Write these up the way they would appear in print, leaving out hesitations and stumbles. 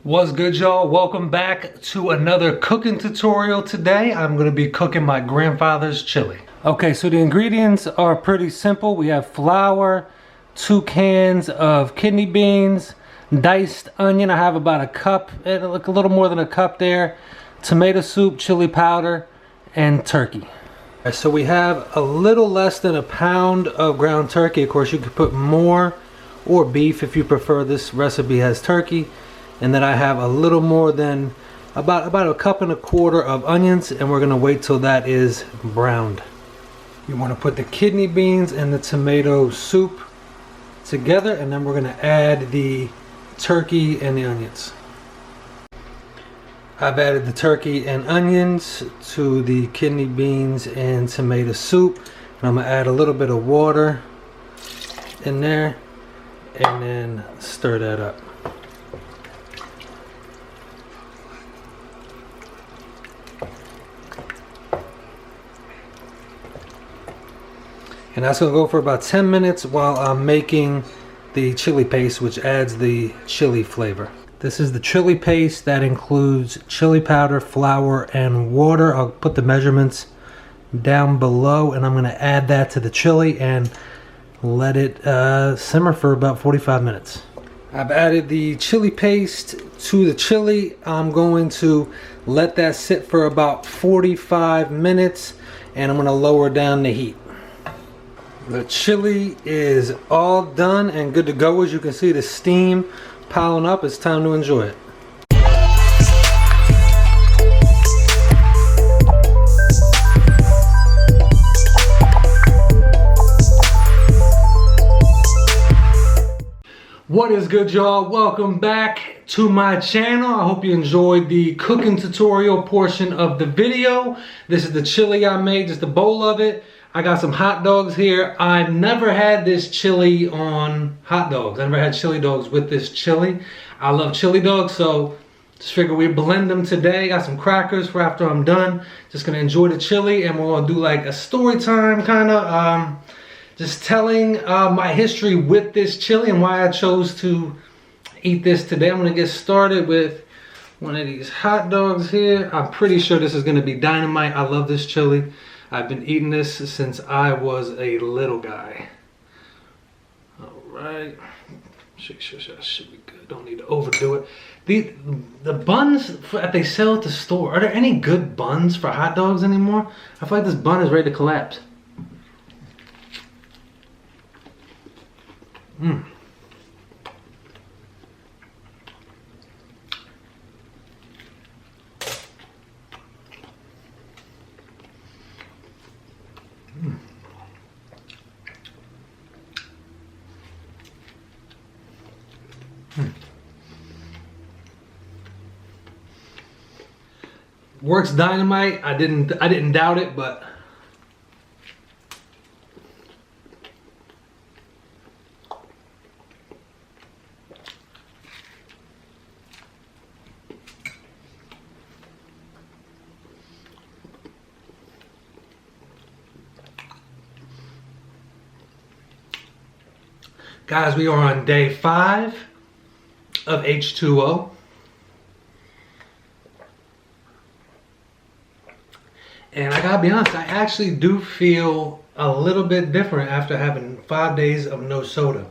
What's good, y'all? Welcome back to another cooking tutorial. Today I'm going to be cooking my grandfather's chili. Okay, so the ingredients are pretty simple. We have flour, 2 cans of kidney beans, diced onion. I have about a cup, a little more than a cup there, tomato soup, chili powder, and turkey. Right, so we have a little less than a pound of ground turkey. Of course, you could put more or beef if you prefer. This recipe has turkey. And then I have a little more than about a cup and a quarter of onions, and we're gonna wait till that is browned. You wanna put the kidney beans and the tomato soup together, and then we're gonna add the turkey and the onions. I've added the turkey and onions to the kidney beans and tomato soup, and I'm gonna add a little bit of water in there and then stir that up. And that's going to go for about 10 minutes while I'm making the chili paste, which adds the chili flavor. This is the chili paste that includes chili powder, flour, and water. I'll put the measurements down below, and I'm going to add that to the chili and let it simmer for about 45 minutes. I've added the chili paste to the chili. I'm going to let that sit for about 45 minutes, and I'm going to lower down the heat. The chili is all done and good to go. As you can see, the steam piling up. It's time to enjoy it. What is good, y'all? Welcome back to my channel. I hope you enjoyed the cooking tutorial portion of the video. This is the chili I made, just a bowl of it. I got some hot dogs here. I've never had this chili on hot dogs. I never had chili dogs with this chili. I love chili dogs, so just figure we blend them today. Got some crackers for after I'm done. Just gonna enjoy the chili, and we're gonna do like a story time kinda, just telling my history with this chili and why I chose to eat this today. I'm gonna get started with one of these hot dogs here. I'm pretty sure this is gonna be dynamite. I love this chili. I've been eating this since I was a little guy. All right, should be good. Don't need to overdo it. The buns that they sell at the store, are there any good buns for hot dogs anymore? I feel like this bun is ready to collapse. Mmm. Works dynamite. I didn't doubt it, but guys, we are on day 5 of H2O. And I gotta be honest, I actually do feel a little bit different after having 5 days of no soda.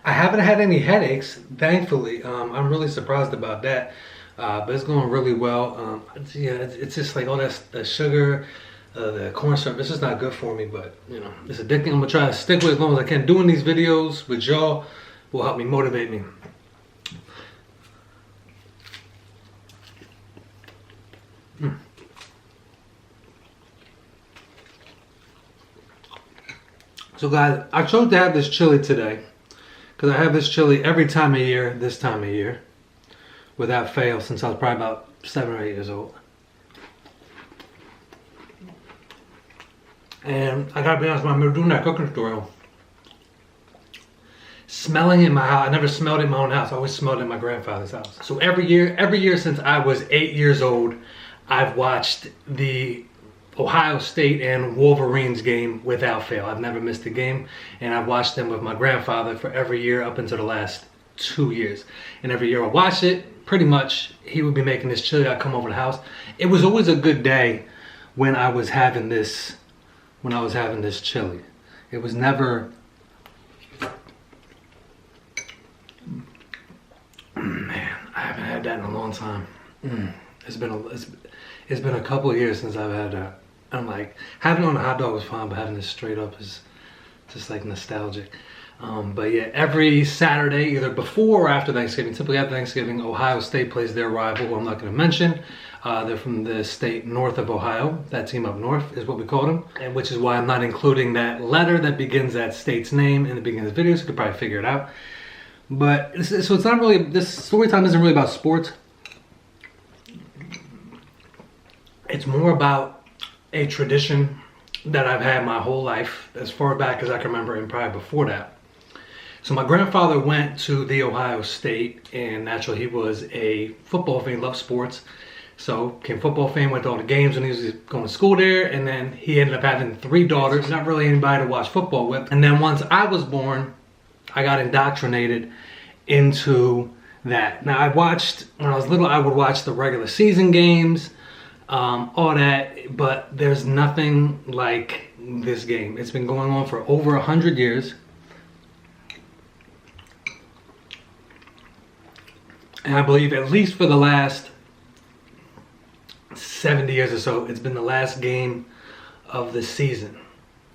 I haven't had any headaches, thankfully. I'm really surprised about that. But it's going really well. Yeah, it's just like all that the sugar, the corn syrup. This is not good for me, but you know, it's addicting. I'm gonna try to stick with it as long as I can. Doing these videos with y'all will help me motivate me. So guys, I chose to have this chili today because I have this chili every time of year, this time of year, without fail, since I was probably about 7 or 8 years old. And I gotta be honest, when I'm doing that cooking tutorial, smelling it in my house, I never smelled it in my own house, I always smelled it in my grandfather's house. So every year since I was 8 years old, I've watched the Ohio State and Wolverines game without fail. I've never missed a game, and I've watched them with my grandfather for every year up until the last 2 years. And every year I watched it, pretty much he would be making this chili. I'd come over to the house. It was always a good day when I was having this, chili. It was never, man, I haven't had that in a long time. It's been a couple of years since I've had that. I'm like, having it on a hot dog was fine, but having this straight up is just like nostalgic. But yeah, every Saturday, either before or after Thanksgiving, typically after Thanksgiving, Ohio State plays their rival, who I'm not going to mention. They're from the state north of Ohio. That team up north is what we call them, and which is why I'm not including that letter that begins that state's name in the beginning of the video, so you could probably figure it out. But so it's not really, this story time isn't really about sports. It's more about a tradition that I've had my whole life, as far back as I can remember, and probably before that. So my grandfather went to the Ohio State, and naturally he was a football fan, loved sports. So became a football fan, went to all the games when he was going to school there, and then he ended up having 3 daughters, not really anybody to watch football with. And then once I was born, I got indoctrinated into that. Now when I was little, I would watch the regular season games, all that, but there's nothing like this game. It's been going on for over 100 years. And I believe at least for the last 70 years or so, it's been the last game of the season.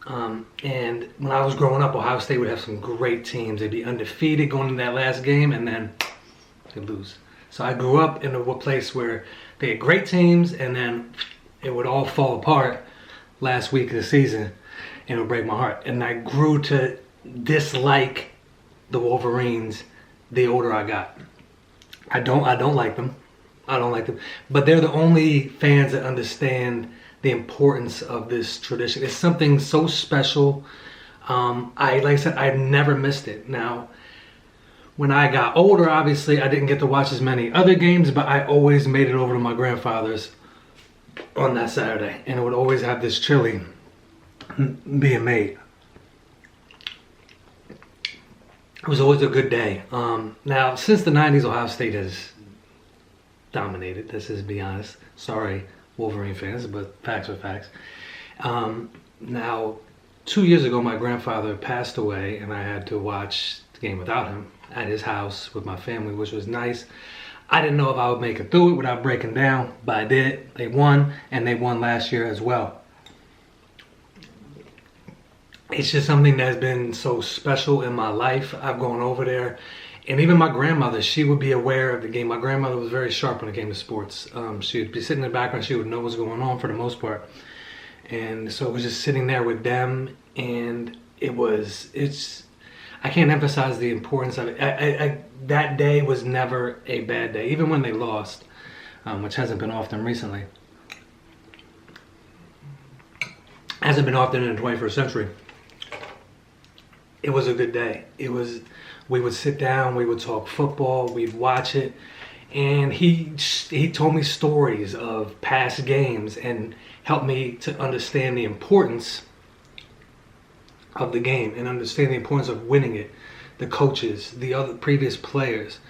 And when I was growing up, Ohio State would have some great teams. They'd be undefeated going into that last game, and then they'd lose. So I grew up in a place where they had great teams, and then it would all fall apart last week of the season, and it would break my heart. And I grew to dislike the Wolverines the older I got. I don't like them. I don't like them. But they're the only fans that understand the importance of this tradition. It's something so special. Like I said, I've never missed it. Now, when I got older, obviously, I didn't get to watch as many other games, but I always made it over to my grandfather's on that Saturday, and it would always have this chili being made. It was always a good day. Now, since the 90s, Ohio State has dominated. Let's just be honest. Sorry, Wolverine fans, but facts are facts. Now, 2 years ago, my grandfather passed away, and I had to watch the game without him at his house with my family, which was nice. I didn't know if I would make it through it without breaking down, but I did. They won, and they won last year as well. It's just something that's been so special in my life. I've gone over there, and even my grandmother, she would be aware of the game. My grandmother was very sharp when it came to sports. She would be sitting in the background, she would know what's going on for the most part. And so it was just sitting there with them, and I can't emphasize the importance of it. That day was never a bad day, even when they lost, which hasn't been often recently. Hasn't been often in the 21st century. It was a good day. We would sit down, we would talk football, we'd watch it, and he told me stories of past games and helped me to understand the importance of the game and understand the importance of winning it, the coaches, the other previous players,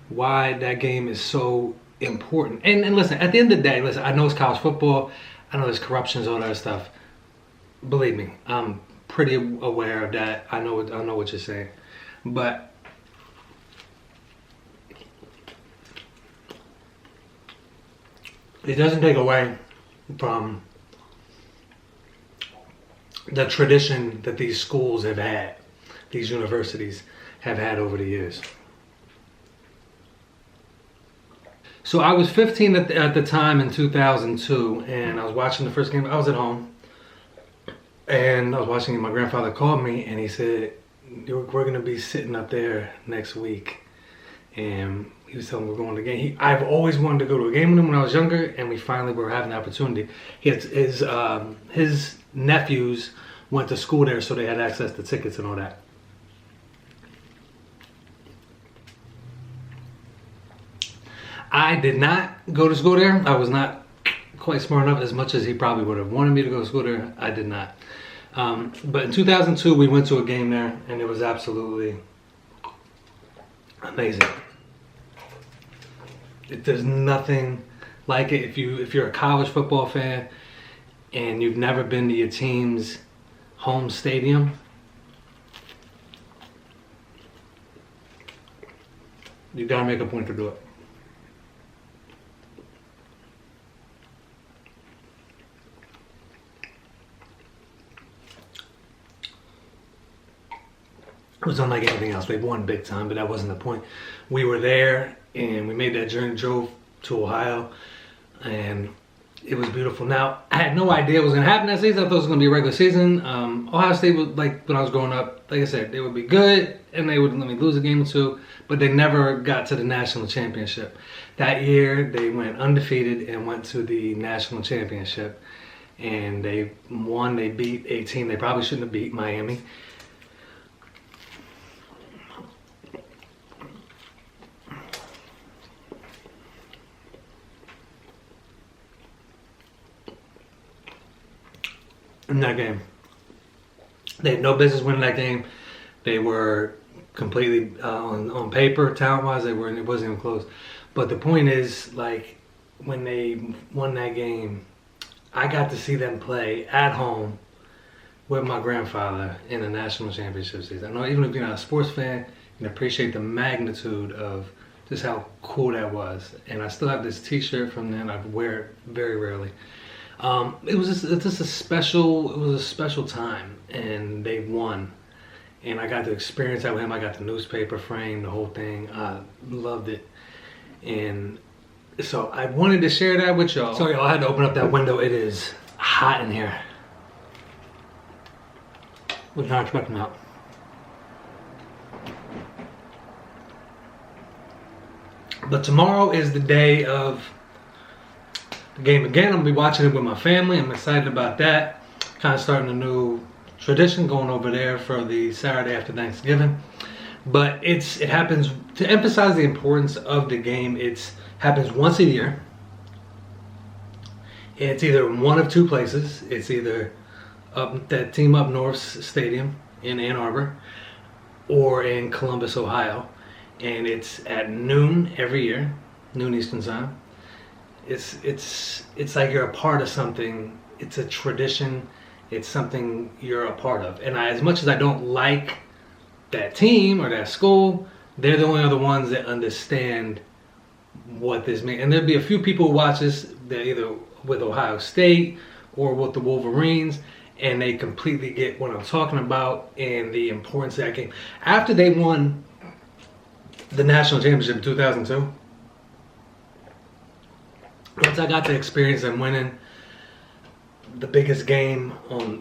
why that game is so important. And listen, at the end of the day, listen, I know it's college football, I know there's corruptions, all that stuff. Believe me, I'm pretty aware of that. I know what you're saying, but it doesn't take away from the tradition that these schools have had, these universities have had over the years. So I was 15 at the time in 2002, and I was watching the first game. I was at home, and I was watching it. My grandfather called me, and he said, we're going to be sitting up there next week. And he was telling me we're going to the game. I've always wanted to go to a game with him when I was younger, and we finally were having the opportunity. His nephews went to school there, so they had access to tickets and all that. I did not go to school there. I was not quite smart enough. As much as he probably would have wanted me to go to school there, I did not. But in 2002, we went to a game there, and it was absolutely Amazing. There's nothing like it. If you're a college football fan and you've never been to your team's home stadium, you gotta make a point to do it. It was unlike anything else. They won big time, but that wasn't the point. We were there and we made that journey, drove to Ohio, and it was beautiful. Now, I had no idea what was going to happen that season. I thought it was going to be a regular season. Ohio State was, like, when I was growing up, like I said, they would be good and they would let me lose a game or two, but they never got to the national championship. That year, they went undefeated and went to the national championship, and they won. They beat a team they probably shouldn't have beat, Miami. In that game, they had no business winning that game. They were completely on paper, talent-wise, it wasn't even close. But the point is, like, when they won that game, I got to see them play at home with my grandfather in a national championship season. I know even if you're not a sports fan, you can appreciate the magnitude of just how cool that was. And I still have this T-shirt from then. I wear it very rarely. It was just a special time, and they won, and I got to experience that with him. I got the newspaper frame, the whole thing. I loved it, and so I wanted to share that with y'all. Sorry, y'all, I had to open up that window. It is hot in here. Was not expecting that. But tomorrow is the day of game again. I'm gonna be watching it with my family. I'm excited about that. Kind of starting a new tradition, going over there for the Saturday after Thanksgiving. But it happens to emphasize the importance of the game. It happens once a year. It's either one of two places. It's either that Team Up North's stadium in Ann Arbor or in Columbus, Ohio, and it's at noon every year, noon Eastern time. It's like you're a part of something. It's a tradition. It's something you're a part of. And as much as I don't like that team or that school, they're the only other ones that understand what this means. And there'll be a few people who watch this that either with Ohio State or with the Wolverines, and they completely get what I'm talking about and the importance of that game. After they won the national championship in 2002, once I got to experience them winning the biggest game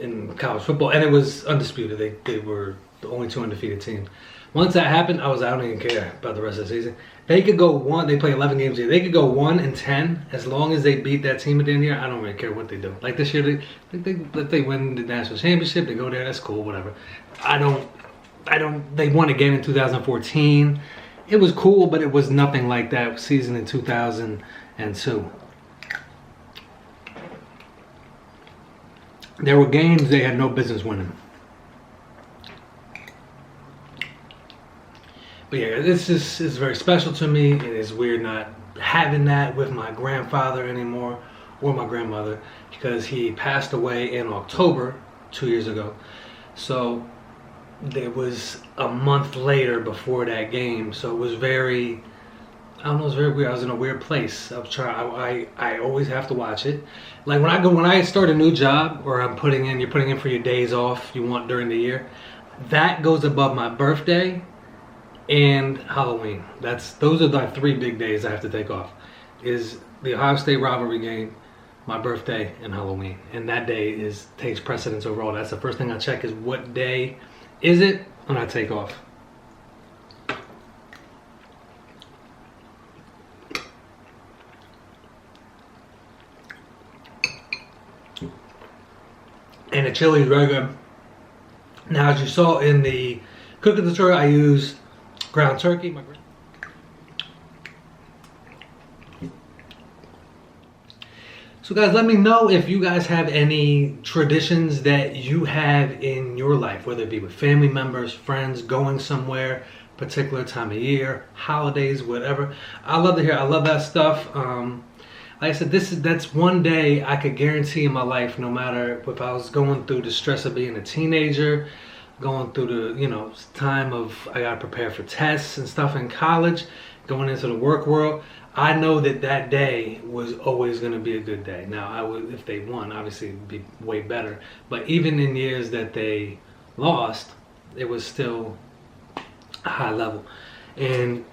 in college football, and it was undisputed, they were the only two undefeated teams. Once that happened, I don't even care about the rest of the season. They could go they play 11 games a year. They could go 1-10 as long as they beat that team at the end of the year. I don't really care what they do. Like this year, they win the national championship, they go there, that's cool, whatever. They won again in 2014. It was cool, but it was nothing like that season in 2002. There were games they had no business winning. But yeah, this is very special to me. It is weird not having that with my grandfather anymore or my grandmother, because he passed away in October 2 years ago. So there was a month later before that game. So it was very, I don't know, it was very weird. I was in a weird place. I always have to watch it. Like when I start a new job, or you're putting in for your days off you want during the year, that goes above my birthday and Halloween. Those are the 3 big days I have to take off. Is the Ohio State rivalry game, my birthday, and Halloween. And that day takes precedence overall. That's the first thing I check, is what day is it when I take off. And the chili is very good. Now, as you saw in the cooking tutorial, I use ground turkey. So guys, let me know if you guys have any traditions that you have in your life, whether it be with family members, friends, going somewhere, particular time of year, holidays, whatever. I love to hear. I love that stuff. Like I said, that's one day I could guarantee in my life, no matter if I was going through the stress of being a teenager, going through the time of I gotta prepare for tests and stuff in college, going into the work world. I know that day was always going to be a good day. Now, if they won, obviously it'd be way better. But even in years that they lost, it was still a high level. And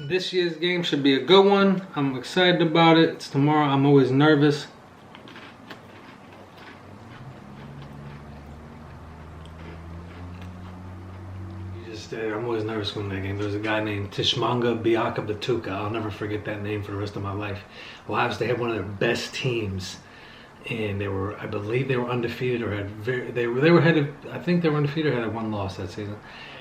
this year's game should be a good one. I'm excited about it. It's tomorrow. I'm always nervous. I'm always nervous going to that game. There was a guy named Tishmanga Biaka Batuka. I'll never forget that name for the rest of my life. Ohio State had one of their best teams, and I believe they were undefeated, or they were headed. I think they were undefeated or had one loss that season.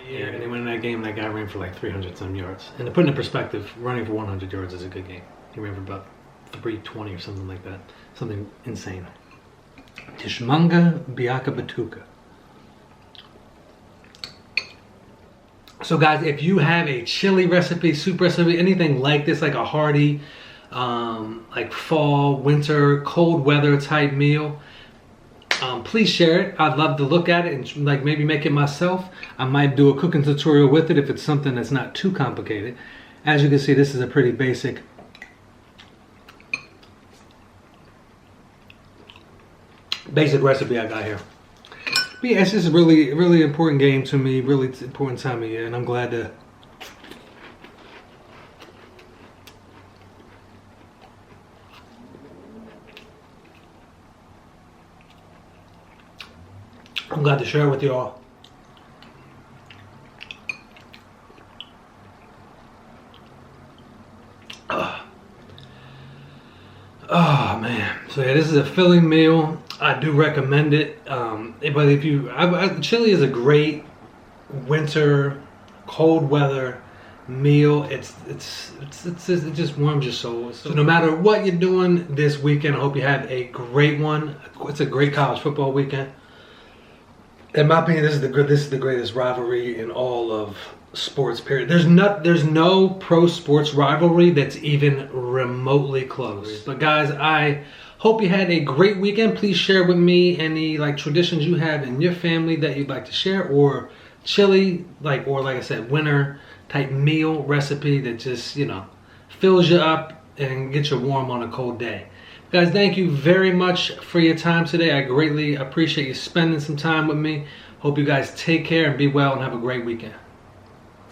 Yeah, and they went in that game, and that guy ran for like 300 some yards. And to put it in perspective, running for 100 yards is a good game. He ran for about 320 or something like that. Something insane. Tishmanga Biaka Batuka. So guys, if you have a chili recipe, soup recipe, anything like this, like a hearty, like fall, winter, cold weather type meal, please share it. I'd love to look at it and like maybe make it myself. I might do a cooking tutorial with it if it's something that's not too complicated. As you can see, this is a pretty basic recipe I got here. But yeah, it's just a really important game to me, really important time of year, and I'm glad to share it with y'all. Oh man, so yeah, this is a filling meal. I do recommend it. But if chili is a great winter, cold weather meal. It just warms your soul. So no matter what you're doing this weekend, I hope you have a great one. It's a great college football weekend. In my opinion, this is the greatest rivalry in all of sports, period. There's no pro sports rivalry that's even remotely close. But guys, I hope you had a great weekend. Please share with me any like traditions you have in your family that you'd like to share, or chili, or like I said, winter type meal recipe that just fills you up and gets you warm on a cold day. Guys, thank you very much for your time today. I greatly appreciate you spending some time with me. Hope you guys take care and be well and have a great weekend.